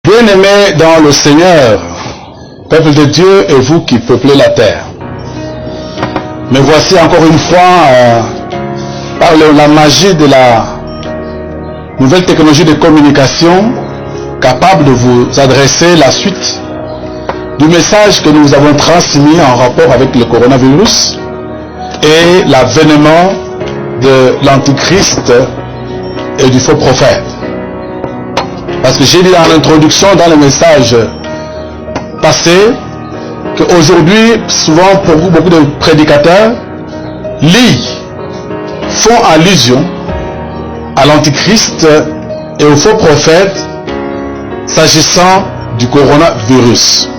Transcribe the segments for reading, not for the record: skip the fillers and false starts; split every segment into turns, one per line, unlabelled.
Bien-aimés dans le Seigneur, peuple de Dieu et vous qui peuplez la terre. Mais voici encore une fois, par la magie de la nouvelle technologie de communication, capable de vous adresser la suite du message que nous avons transmis en rapport avec le coronavirus et l'avènement de l'Antichrist et du faux prophète. Parce que j'ai dit dans l'introduction, dans le message passé, qu'aujourd'hui, souvent pour beaucoup de prédicateurs, font allusion à l'Antichrist et au faux prophète s'agissant du coronavirus.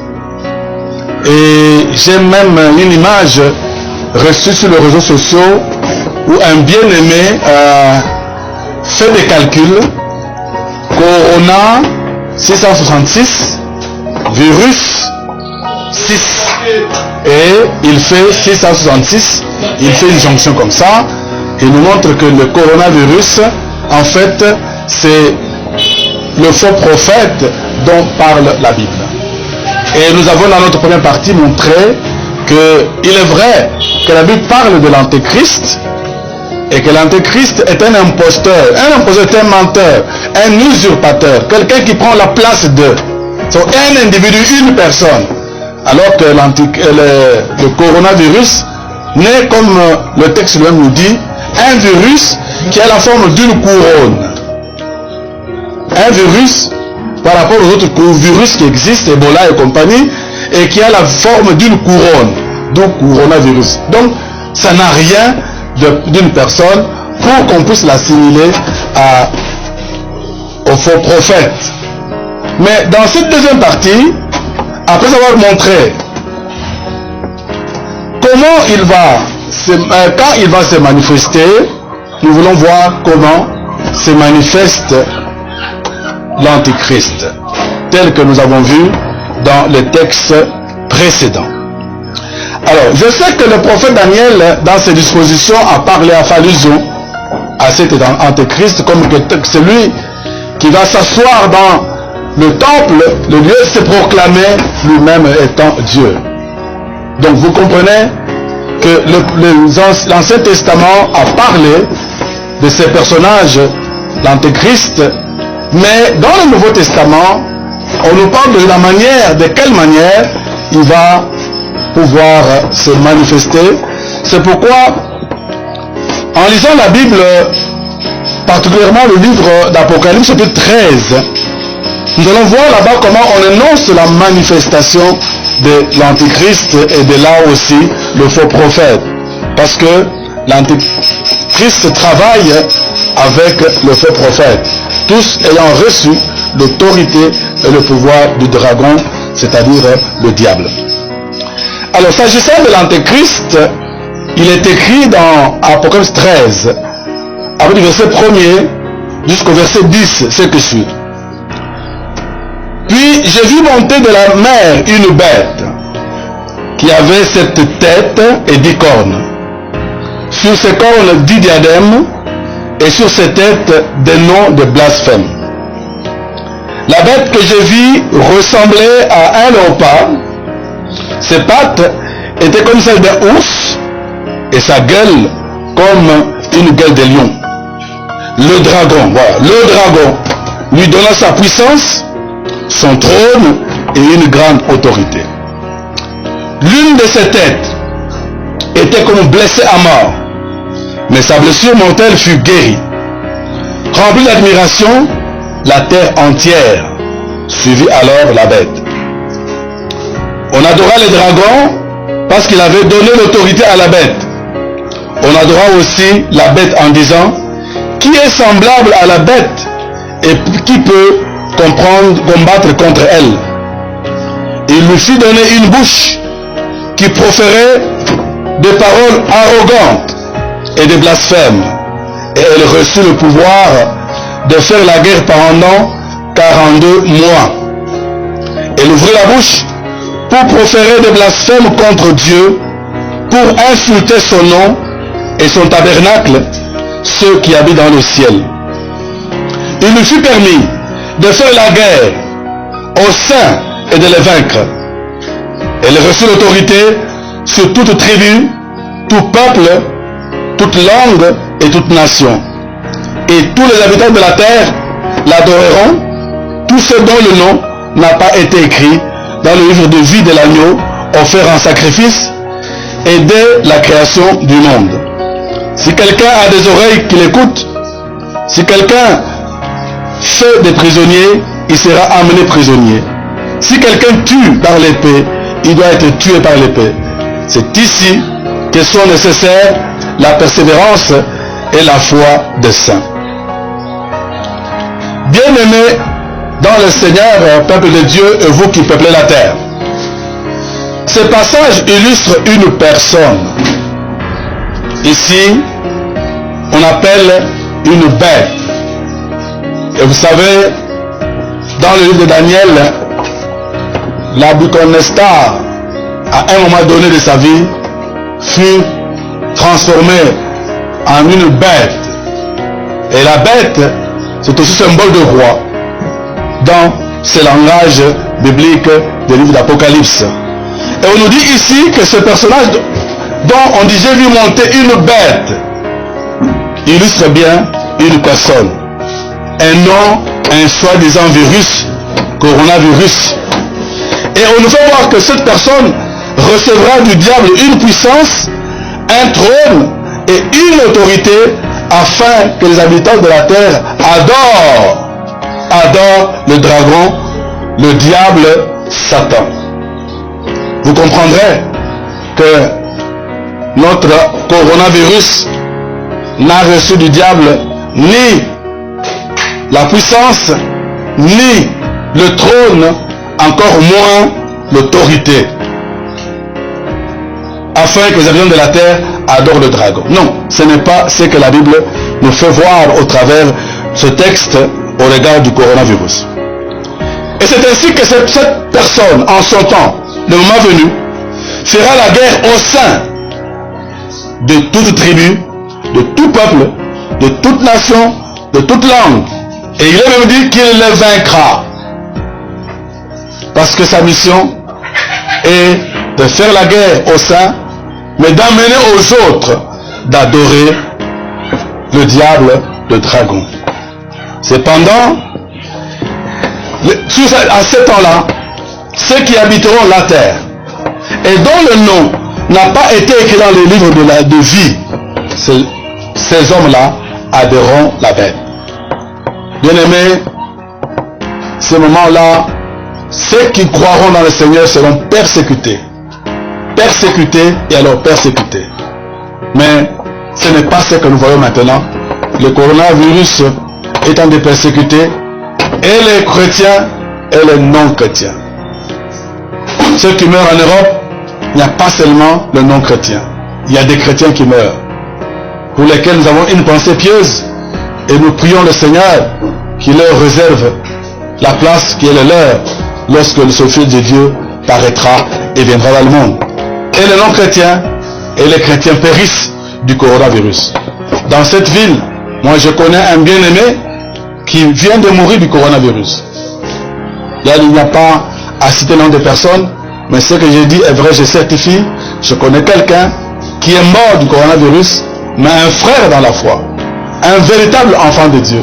Et j'ai même une image reçue sur les réseaux sociaux où un bien-aimé fait des calculs. Corona 666, virus 6. Et il fait 666, il fait une jonction comme ça. Et nous montre que le coronavirus, en fait, c'est le faux prophète dont parle la Bible. Et nous avons dans notre première partie montré qu'il est vrai que la Bible parle de l'Antéchrist et que l'Antéchrist est un imposteur est un menteur, un usurpateur, quelqu'un qui prend la place de un individu, une personne. Alors que le coronavirus n'est, comme le texte lui-même nous dit, un virus qui a la forme d'une couronne. Un virus par rapport aux autres virus qui existent, Ebola et compagnie, et qui a la forme d'une couronne, donc coronavirus. Donc, ça n'a rien d'une personne pour qu'on puisse l'assimiler au faux prophète. Mais dans cette deuxième partie, après avoir montré comment quand il va se manifester, nous voulons voir comment se manifeste l'Antichrist, tel que nous avons vu dans les textes précédents. Alors, je sais que le prophète Daniel, dans ses dispositions, a parlé à allusion à cet Antéchrist comme celui qui va s'asseoir dans le temple, le lieu se proclamer lui-même étant Dieu. Donc vous comprenez que l'Ancien Testament a parlé de ces personnages, l'Antéchrist, mais dans le Nouveau Testament, on nous parle de quelle manière il va pouvoir se manifester. C'est pourquoi, en lisant la Bible, particulièrement le livre d'Apocalypse, chapitre 13, nous allons voir là-bas comment on énonce la manifestation de l'Antichrist et de là aussi le faux prophète. Parce que l'Antichrist travaille avec le faux prophète, tous ayant reçu l'autorité et le pouvoir du dragon, c'est-à-dire le diable. Alors, s'agissant de l'Antéchrist, il est écrit dans Apocalypse 13, avec le verset 1er jusqu'au verset 10, c'est que suit. Puis j'ai vu monter de la mer une bête qui avait 7 têtes et 10 cornes. Sur ses cornes 10 diadèmes et sur ses têtes des noms de blasphème. La bête que j'ai vue ressemblait à un léopard. Ses pattes étaient comme celles d'un ours et sa gueule comme une gueule de lion. Le dragon lui donna sa puissance, son trône et une grande autorité. L'une de ses têtes était comme blessée à mort, mais sa blessure mortelle fut guérie. Remplie d'admiration, la terre entière suivit alors la bête. On adora le dragon parce qu'il avait donné l'autorité à la bête. On adora aussi la bête en disant: qui est semblable à la bête et qui peut combattre contre elle? Il lui fit donner une bouche qui proférait des paroles arrogantes et des blasphèmes, et elle reçut le pouvoir de faire la guerre pendant 42 mois. Elle ouvrit la bouche pour proférer des blasphèmes contre Dieu, pour insulter son nom et son tabernacle, ceux qui habitent dans le ciel. Il lui fut permis de faire la guerre aux saints et de les vaincre. Elle reçut l'autorité sur toute tribu, tout peuple, toute langue et toute nation. Et tous les habitants de la terre l'adoreront, tous ceux dont le nom n'a pas été écrit dans le livre de vie de l'agneau offert en sacrifice et dès la création du monde. Si quelqu'un a des oreilles qu'il écoute, si quelqu'un fait des prisonniers, il sera amené prisonnier. Si quelqu'un tue par l'épée, il doit être tué par l'épée. C'est ici que sont nécessaires la persévérance et la foi des saints. Bien-aimés dans le Seigneur, peuple de Dieu, et vous qui peuplez la terre. Ce passage illustre une personne. Ici, on appelle une bête. Et vous savez, dans le livre de Daniel, Nabuchodonosor, à un moment donné de sa vie, fut transformé en une bête. Et la bête, c'est aussi symbole de roi dans ce langage biblique du livre d'Apocalypse. Et on nous dit ici que ce personnage dont on dit j'ai vu monter une bête illustre bien une personne, un nom, un soi-disant virus, coronavirus. Et on nous fait voir que cette personne recevra du diable une puissance, un trône et une autorité afin que les habitants de la terre adorent le dragon, le diable, Satan. Vous comprendrez que notre coronavirus n'a reçu du diable ni la puissance, ni le trône, encore moins l'autorité, afin que les habitants de la terre adorent le dragon. Non, ce n'est pas ce que la Bible nous fait voir au travers ce texte au regard du coronavirus. Et c'est ainsi que cette personne, en son temps, le moment venu, fera la guerre au sein de toute tribu, de tout peuple, de toute nation, de toute langue. Et il est même dit qu'il les vaincra. Parce que sa mission est de faire la guerre au sein, mais d'amener aux autres d'adorer le diable, le dragon. Cependant, à ce temps-là, ceux qui habiteront la terre et dont le nom n'a pas été écrit dans les livres de vie, ces hommes-là adoreront la bête. Bien-aimés, ce moment-là, ceux qui croiront dans le Seigneur seront persécutés. Persécutés et alors persécutés. Mais ce n'est pas ce que nous voyons maintenant. Le coronavirus étant des persécutés, et les chrétiens et les non-chrétiens. Ceux qui meurent en Europe, il n'y a pas seulement le non-chrétien. Il y a des chrétiens qui meurent, pour lesquels nous avons une pensée pieuse, et nous prions le Seigneur qui leur réserve la place qui est la leur lorsque le Fils de Dieu paraîtra et viendra dans le monde. Et les non-chrétiens et les chrétiens périssent du coronavirus. Dans cette ville, moi je connais un bien-aimé qui vient de mourir du coronavirus. Il n'y a pas à citer le nom de personnes, mais ce que j'ai dit est vrai, je certifie. Je connais quelqu'un qui est mort du coronavirus, mais un frère dans la foi, un véritable enfant de Dieu.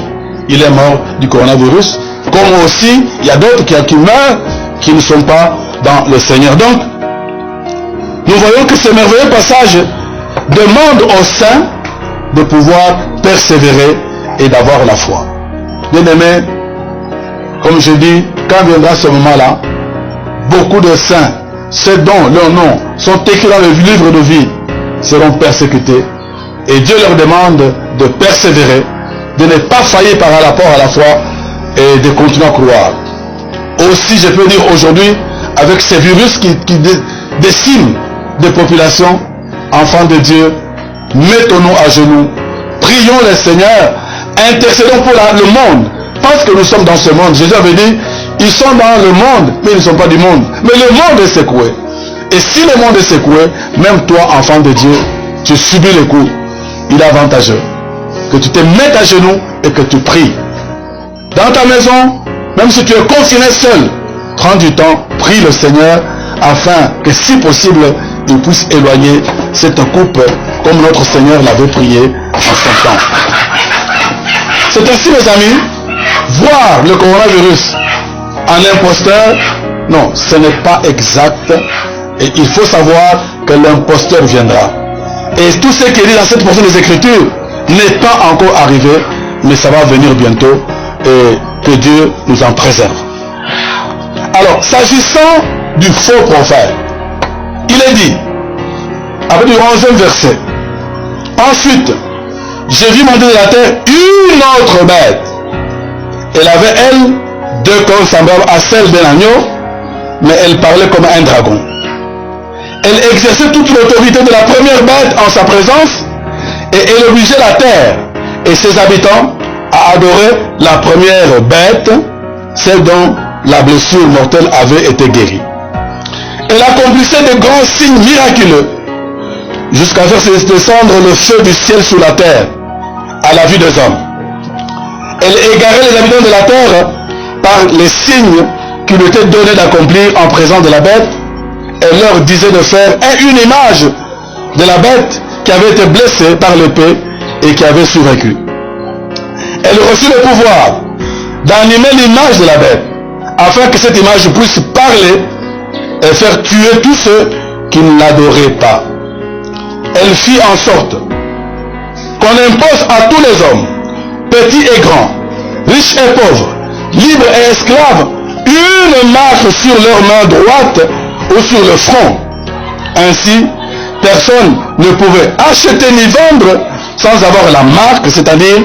Il est mort du coronavirus, comme aussi il y a d'autres qui meurent, qui ne sont pas dans le Seigneur. Donc, nous voyons que ce merveilleux passage demande aux saints de pouvoir persévérer et d'avoir la foi. Bien-aimés, comme je dis, quand viendra ce moment-là, beaucoup de saints, ceux dont leurs noms sont écrits dans le livre de vie, seront persécutés. Et Dieu leur demande de persévérer, de ne pas faillir par rapport à la foi et de continuer à croire. Aussi, je peux dire aujourd'hui, avec ces virus qui déciment des populations, enfants de Dieu, mettons-nous à genoux, prions le Seigneur, intercédons pour le monde, parce que nous sommes dans ce monde. Jésus avait dit, ils sont dans le monde, mais ils ne sont pas du monde. Mais le monde est secoué. Et si le monde est secoué, même toi, enfant de Dieu, tu subis les coups. Il est avantageux que tu te mettes à genoux et que tu pries. Dans ta maison, même si tu es confiné seul, prend du temps, prie le Seigneur, afin que si possible, il puisse éloigner cette coupe comme notre Seigneur l'avait prié en son temps. C'est ainsi, mes amis, voir le coronavirus en imposteur, non, ce n'est pas exact. Et il faut savoir que l'imposteur viendra. Et tout ce qui est dit dans cette portion des Écritures n'est pas encore arrivé, mais ça va venir bientôt, et que Dieu nous en préserve. Alors, s'agissant du faux prophète, il est dit, avec le 11e verset, ensuite, j'ai vu monter de la terre une autre bête. Elle avait, elle, 2 cornes semblables à celles d'un agneau, mais elle parlait comme un dragon. Elle exerçait toute l'autorité de la première bête en sa présence, et elle obligeait la terre et ses habitants à adorer la première bête, celle dont la blessure mortelle avait été guérie. Elle accomplissait de grands signes miraculeux, jusqu'à faire descendre le feu du ciel sur la terre, à la vue des hommes. Elle égarait les habitants de la terre par les signes qui lui étaient donnés d'accomplir en présence de la bête. Elle leur disait de faire une image de la bête qui avait été blessée par l'épée et qui avait survécu. Elle reçut le pouvoir d'animer l'image de la bête, afin que cette image puisse parler et faire tuer tous ceux qui ne l'adoraient pas. Elle fit en sorte qu'on impose à tous les hommes, petits et grands, riches et pauvres, libres et esclaves, une marque sur leur main droite ou sur le front. Ainsi, personne ne pouvait acheter ni vendre sans avoir la marque, c'est-à-dire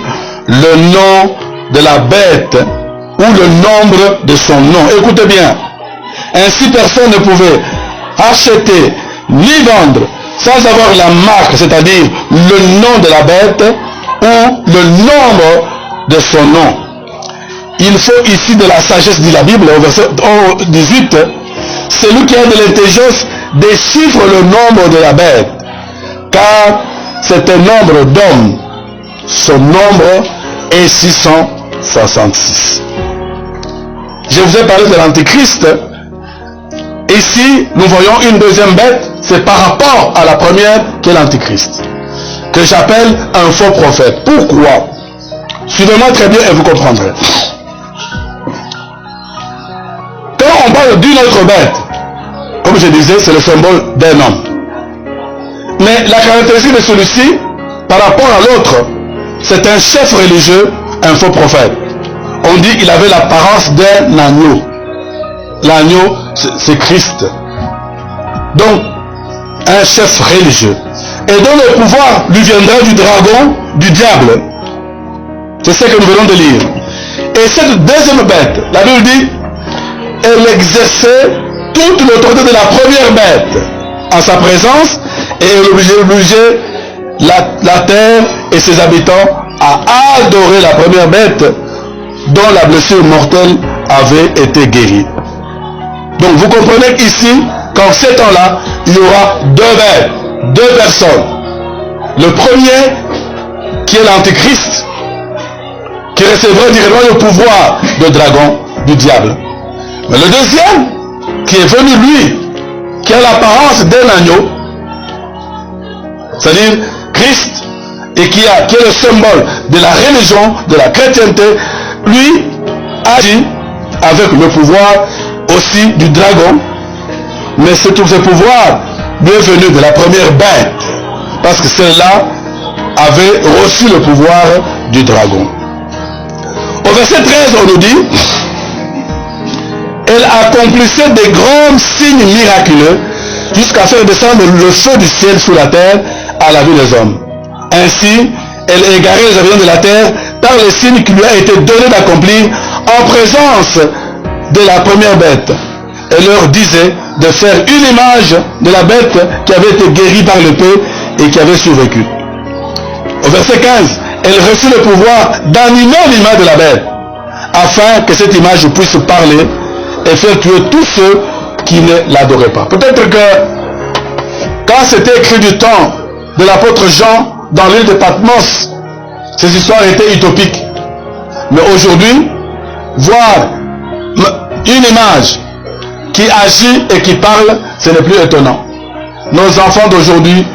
le nom de la bête ou le nombre de son nom. Écoutez bien. Ainsi, personne ne pouvait acheter ni vendre sans avoir la marque, c'est-à-dire le nom de la bête ou le nombre de son nom. Il faut ici de la sagesse, dit la Bible, au verset 18, celui qui a de l'intelligence déchiffre le nombre de la bête, car c'est un nombre d'hommes. Son nombre est 666. Je vous ai parlé de l'Antéchrist. Ici, nous voyons une deuxième bête, c'est par rapport à la première qui est l'Antéchrist, que j'appelle un faux prophète. Pourquoi? Suivez-moi très bien et vous comprendrez. Quand on parle d'une autre bête, comme je disais, c'est le symbole d'un homme. Mais la caractéristique de celui-ci, par rapport à l'autre, c'est un chef religieux, un faux prophète. On dit qu'il avait l'apparence d'un agneau. L'agneau, c'est Christ. Donc, un chef religieux. Et dont le pouvoir lui viendra du dragon, du diable. C'est ce que nous venons de lire. Et cette deuxième bête, la Bible dit, elle exerçait toute l'autorité de la première bête en sa présence, et elle obligeait la terre et ses habitants à adorer la première bête dont la blessure mortelle avait été guérie. Donc vous comprenez qu'ici, qu'en ces temps-là, il y aura deux bêtes, deux personnes. Le premier, qui est l'Antéchrist, qui recevra directement le pouvoir de dragon, du diable. Mais le deuxième, qui est venu lui, qui a l'apparence d'un agneau, c'est-à-dire Christ, et qui est le symbole de la religion, de la chrétienté, lui agit avec le pouvoir aussi du dragon, mais ce pouvoir lui est venu de la première bête, parce que celle-là avait reçu le pouvoir du dragon. Au verset 13, on nous dit, elle accomplissait des grands signes miraculeux jusqu'à faire descendre le feu du ciel sur la terre à la vue des hommes. Ainsi, elle égarait les habitants de la terre par les signes qui lui a été donné d'accomplir en présence de la première bête. Elle leur disait de faire une image de la bête qui avait été guérie par l'épée et qui avait survécu. Au verset 15, elle reçut le pouvoir d'animer l'image de la bête, afin que cette image puisse parler et faire tuer tous ceux qui ne l'adoraient pas. Peut-être que quand c'était écrit du temps de l'apôtre Jean dans l'île de Patmos, ces histoires étaient utopiques. Mais aujourd'hui, voir une image qui agit et qui parle, ce n'est plus étonnant. Nos enfants d'aujourd'hui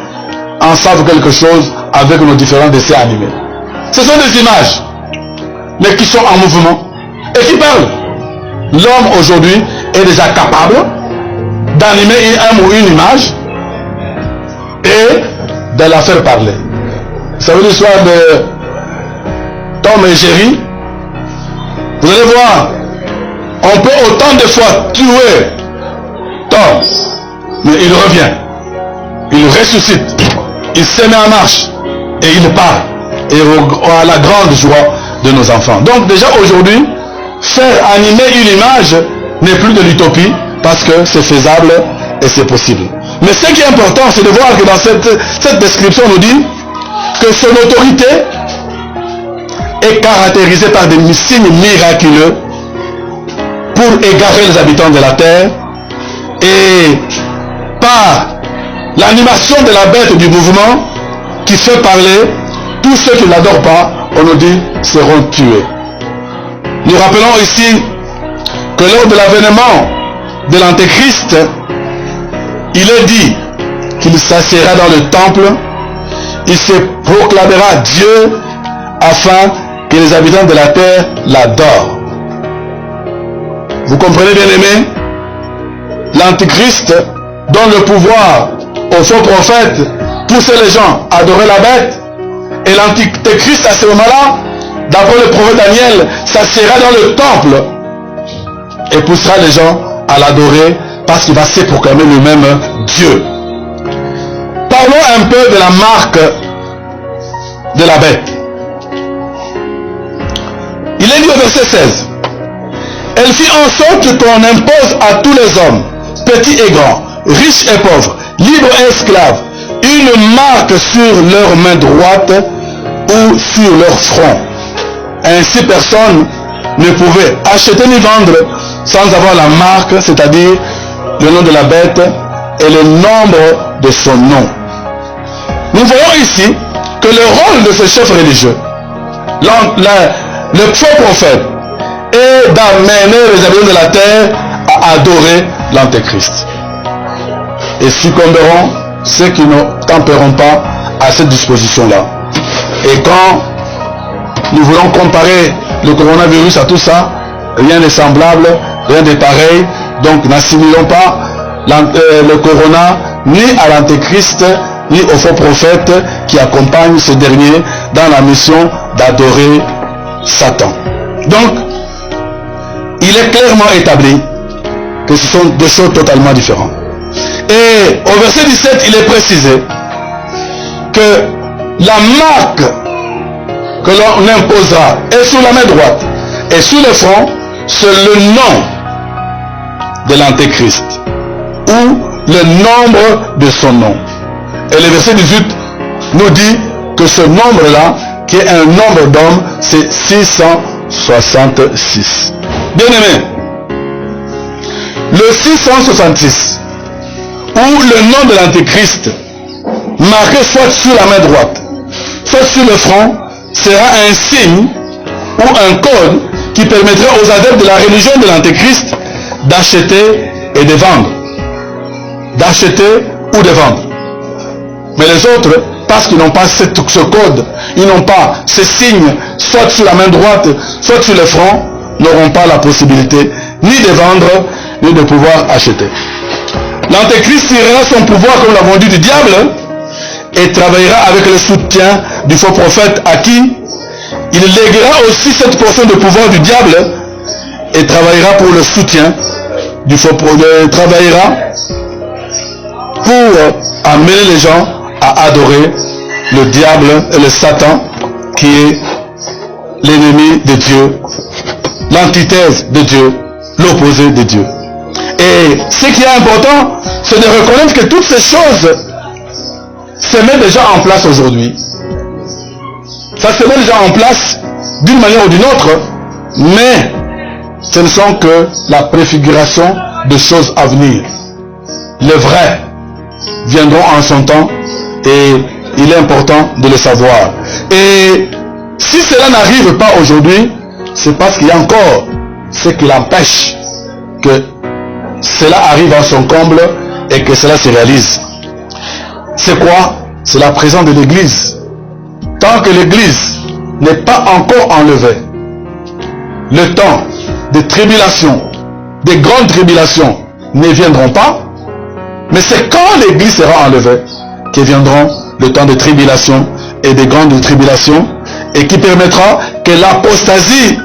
en savent quelque chose avec nos différents dessins animés. Ce sont des images, mais qui sont en mouvement et qui parlent. L'homme aujourd'hui est déjà capable d'animer un ou une image et de la faire parler. Vous savez l'histoire de Tom et Jerry? Vous allez voir, on peut autant de fois tuer Tom, mais il revient, il ressuscite, il se met en marche et il parle, et à la grande joie de nos enfants. Donc déjà aujourd'hui, faire animer une image n'est plus de l'utopie, parce que c'est faisable et c'est possible. Mais ce qui est important, c'est de voir que dans cette description, on nous dit que son autorité est caractérisée par des signes miraculeux pour égarer les habitants de la terre, et par l'animation de la bête du mouvement qui fait parler, tous ceux qui ne l'adorent pas, on nous dit, seront tués. Nous rappelons ici que lors de l'avènement de l'Antéchrist, il est dit qu'il s'assiera dans le temple, il se proclamera Dieu afin que les habitants de la terre l'adorent. Vous comprenez, bien aimé? L'Antéchrist donne le pouvoir aux faux prophètes, pousser les gens à adorer la bête, et l'Antéchrist à ce moment-là, d'après le prophète Daniel, s'assiera dans le temple et poussera les gens à l'adorer, parce qu'il va se proclamer lui-même Dieu. Parlons un peu de la marque de la bête. Il est dit au verset 16, elle fit en sorte qu'on impose à tous les hommes, petits et grands, riches et pauvres, libres et esclaves, une marque sur leur main droite ou sur leur front. Ainsi personne ne pouvait acheter ni vendre sans avoir la marque, c'est-à-dire le nom de la bête et le nombre de son nom. Nous voyons ici que le rôle de ce chef religieux, le faux prophète, est d'amener les habitants de la terre à adorer l'Antéchrist. Et succomberont ceux qui ne tempéreront pas à cette disposition-là. Et quand nous voulons comparer le coronavirus à tout ça, rien n'est semblable, rien n'est pareil. Donc n'assimilons pas le corona ni à l'Antéchrist, ni aux faux prophètes qui accompagnent ce dernier dans la mission d'adorer Satan. Donc, il est clairement établi que ce sont deux choses totalement différentes. Et au verset 17, il est précisé que la marque que l'on imposera est sur la main droite et sur le front, c'est le nom de l'Antéchrist ou le nombre de son nom. Et le verset 18 nous dit que ce nombre-là, qui est un nombre d'hommes, c'est 666. Bien aimé, le 666, ou le nom de l'Antéchrist, marqué soit sur la main droite, soit sur le front, sera un signe ou un code qui permettra aux adeptes de la religion de l'Antéchrist d'acheter et de vendre. D'acheter ou de vendre. Mais les autres, parce qu'ils n'ont pas ce code, ils n'ont pas ce signe, soit sur la main droite, soit sur le front, n'auront pas la possibilité ni de vendre, ni de pouvoir acheter. L'Antéchrist tirera son pouvoir, comme nous l'avons dit, du diable, et travaillera avec le soutien du faux prophète à qui il léguera aussi cette portion de pouvoir du diable et travaillera pour le soutien du faux prophète, travaillera pour amener les gens à adorer le diable et le Satan qui est l'ennemi de Dieu, l'antithèse de Dieu, l'opposé de Dieu. Et ce qui est important, c'est de reconnaître que toutes ces choses se mettent déjà en place aujourd'hui. Ça se met déjà en place d'une manière ou d'une autre, mais ce ne sont que la préfiguration de choses à venir. Les vrais viendront en son temps et il est important de le savoir. Et si cela n'arrive pas aujourd'hui, c'est parce qu'il y a encore ce qui l'empêche que cela arrive à son comble et que cela se réalise. C'est quoi? C'est la présence de l'Église. Tant que l'Église n'est pas encore enlevée, le temps de tribulation, des grandes tribulations ne viendront pas, mais c'est quand l'Église sera enlevée que viendront le temps de tribulation et de grandes tribulations, et qui permettra que l'apostasie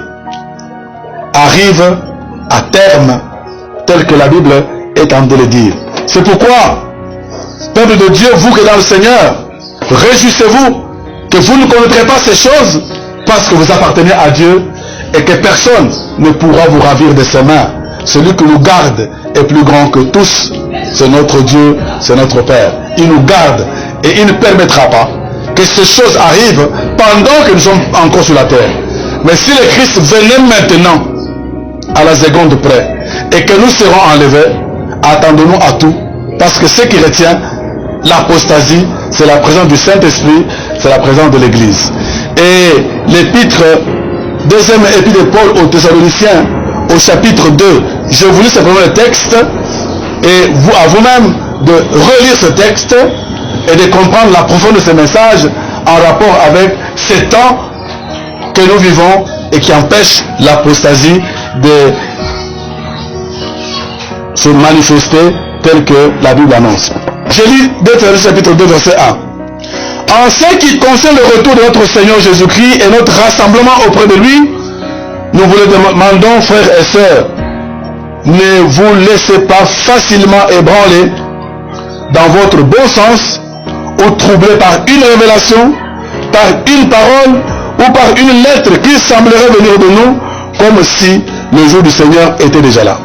arrive à terme, tel que la Bible est en train de le dire. C'est pourquoi, peuple de Dieu, vous qui êtes dans le Seigneur, réjouissez-vous que vous ne connaîtrez pas ces choses parce que vous appartenez à Dieu et que personne ne pourra vous ravir de ses mains. Celui qui nous garde est plus grand que tous. C'est notre Dieu, c'est notre Père. Il nous garde et il ne permettra pas que ces choses arrivent pendant que nous sommes encore sur la terre. Mais si le Christ venait maintenant à la seconde près et que nous serons enlevés, attendons-nous à tout, parce que ce qui retient l'apostasie, c'est la présence du Saint-Esprit, c'est la présence de l'Église. Et l'épître, deuxième épître de Paul aux Thessaloniciens, au chapitre 2, je vous lis simplement le texte, et vous à vous-même de relire ce texte et de comprendre la profondeur de ce message en rapport avec ces temps que nous vivons et qui empêchent l'apostasie de se manifester tel que la Bible annonce. Je lis 2 Thessaloniciens chapitre 2 verset 1. En ce qui concerne le retour de notre Seigneur Jésus-Christ et notre rassemblement auprès de lui, nous vous le demandons, frères et sœurs, ne vous laissez pas facilement ébranler dans votre bon sens ou troubler par une révélation, par une parole ou par une lettre qui semblerait venir de nous comme si le jour du Seigneur était déjà là.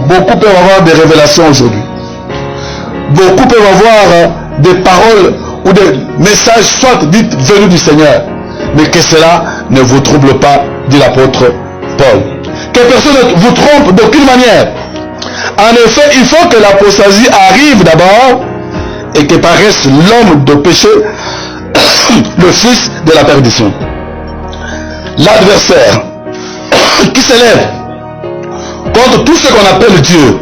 Beaucoup peuvent avoir des révélations aujourd'hui. Beaucoup peuvent avoir des paroles ou des messages soit dites venus du Seigneur, mais que cela ne vous trouble pas, dit l'apôtre Paul. Que personne ne vous trompe d'aucune manière. En effet, il faut que l'apostasie arrive d'abord et que paraisse l'homme de péché, le fils de la perdition. L'adversaire qui s'élève contre tout ce qu'on appelle Dieu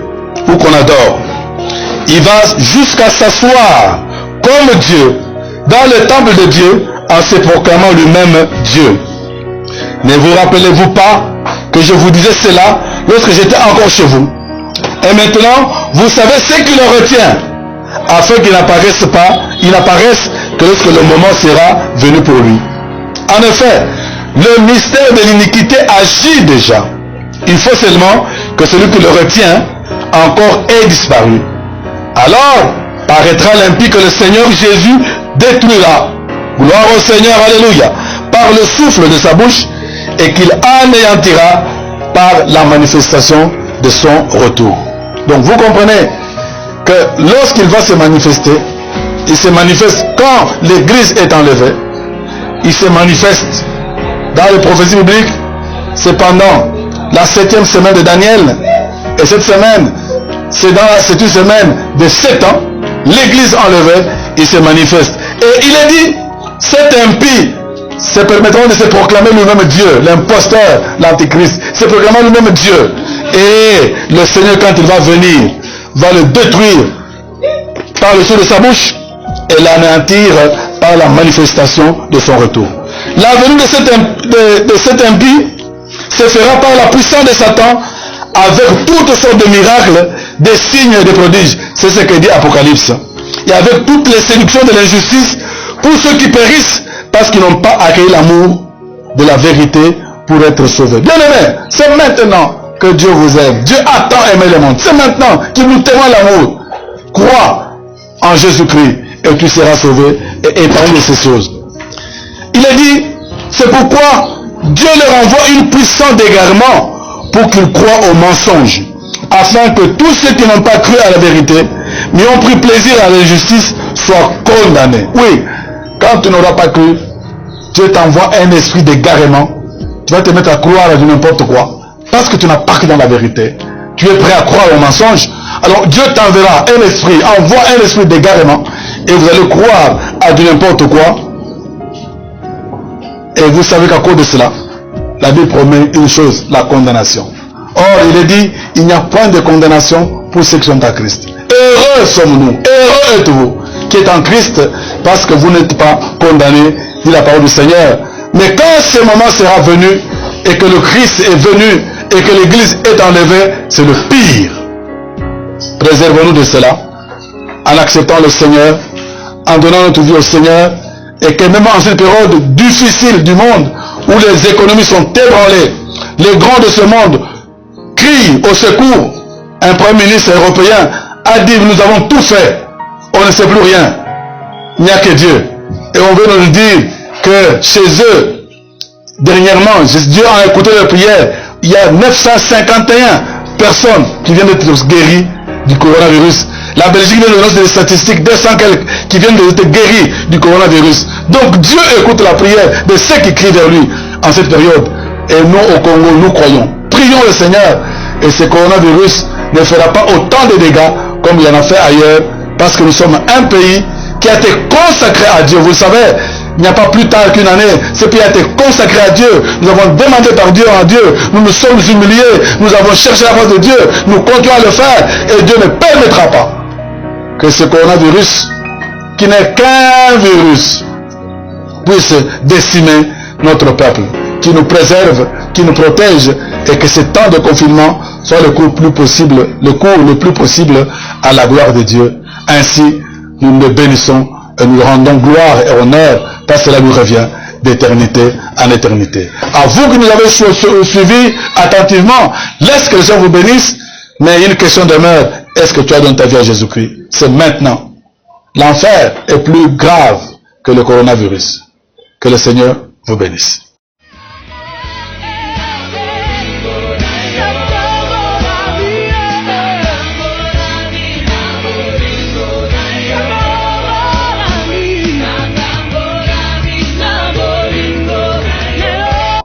ou qu'on adore. Il va jusqu'à s'asseoir comme Dieu dans le temple de Dieu en se proclamant lui-même Dieu. Ne vous rappelez-vous pas que je vous disais cela lorsque j'étais encore chez vous? Et maintenant, vous savez ce qui le retient, afin qu'il n'apparaisse pas, il n'apparaisse que lorsque le moment sera venu pour lui. En effet, le mystère de l'iniquité agit déjà. Il faut seulement que celui qui le retient encore ait disparu. Alors paraîtra l'impie que le Seigneur Jésus détruira. Gloire au Seigneur, alléluia, par le souffle de sa bouche, et qu'il anéantira par la manifestation de son retour. Donc vous comprenez que lorsqu'il va se manifester, il se manifeste quand l'Église est enlevée. Il se manifeste dans les prophéties bibliques, c'est pendant la 7e semaine de Daniel. Et cette semaine, c'est une semaine de 7 ans. L'Église enlevée, il se manifeste. Et il est dit, cet impie se permettront de se proclamer lui-même Dieu, l'imposteur, l'antichrist, se proclamer lui-même Dieu. Et le Seigneur, quand il va venir, va le détruire par le souffle de sa bouche et l'anéantir par la manifestation de son retour. La venue de cet impie se fera par la puissance de Satan, avec toutes sortes de miracles, des signes et des prodiges. C'est ce que dit Apocalypse. Et avec toutes les séductions de l'injustice pour ceux qui périssent parce qu'ils n'ont pas accueilli l'amour de la vérité pour être sauvés. Bien aimé, c'est maintenant que Dieu vous aime. Dieu a tant aimé le monde. C'est maintenant qu'il nous témoigne l'amour. Crois en Jésus-Christ et tu seras sauvé et épargné de ces choses. Il est dit, c'est pourquoi Dieu leur envoie une puissance d'égarement pour qu'ils croient au mensonge, afin que tous ceux qui n'ont pas cru à la vérité, mais ont pris plaisir à l'injustice, soient condamnés. Oui, quand tu n'auras pas cru, Dieu t'envoie un esprit d'égarement. Tu vas te mettre à croire à n'importe quoi, parce que tu n'as pas cru dans la vérité. Tu es prêt à croire au mensonge. Alors Dieu t'enverra un esprit, envoie un esprit d'égarement, et vous allez croire à n'importe quoi. Et vous savez qu'à cause de cela, la Bible promet une chose, la condamnation. Or, il est dit, il n'y a point de condamnation pour ceux qui sont en Christ. Heureux sommes-nous, heureux êtes-vous, qui êtes en Christ, parce que vous n'êtes pas condamnés, dit la parole du Seigneur. Mais quand ce moment sera venu, et que le Christ est venu, et que l'Église est enlevée, c'est le pire. Préservons-nous de cela, en acceptant le Seigneur, en donnant notre vie au Seigneur, et que même en cette période difficile du monde, où les économies sont ébranlées, les grands de ce monde crient au secours. Un premier ministre européen a dit, nous avons tout fait, on ne sait plus rien, il n'y a que Dieu. Et on veut nous dire que chez eux, dernièrement, Dieu a écouté leurs prières, il y a 951 personnes qui viennent d'être guéries du coronavirus. La Belgique vient de donner des statistiques, 200 quelques qui viennent d'être guéris du coronavirus. Donc Dieu écoute la prière de ceux qui crient vers lui en cette période. Et nous au Congo, nous croyons. Prions le Seigneur. Et ce coronavirus ne fera pas autant de dégâts comme il en a fait ailleurs. Parce que nous sommes un pays qui a été consacré à Dieu. Vous le savez, il n'y a pas plus tard qu'une année, ce pays a été consacré à Dieu. Nous avons demandé par Dieu en Dieu. Nous nous sommes humiliés. Nous avons cherché la face de Dieu. Nous continuons à le faire. Et Dieu ne permettra pas que ce coronavirus, qui n'est qu'un virus, puisse décimer notre peuple, qui nous préserve, qui nous protège, et que ce temps de confinement soit le cours le plus possible à la gloire de Dieu. Ainsi, nous le bénissons et nous rendons gloire et honneur, parce que cela nous revient d'éternité en éternité. À vous qui nous avez suivis attentivement, laisse que le Seigneur vous bénisse, mais une question demeure, est-ce que tu as donné ta vie à Jésus-Christ? C'est maintenant. L'enfer est plus grave que le coronavirus. Que le Seigneur vous bénisse.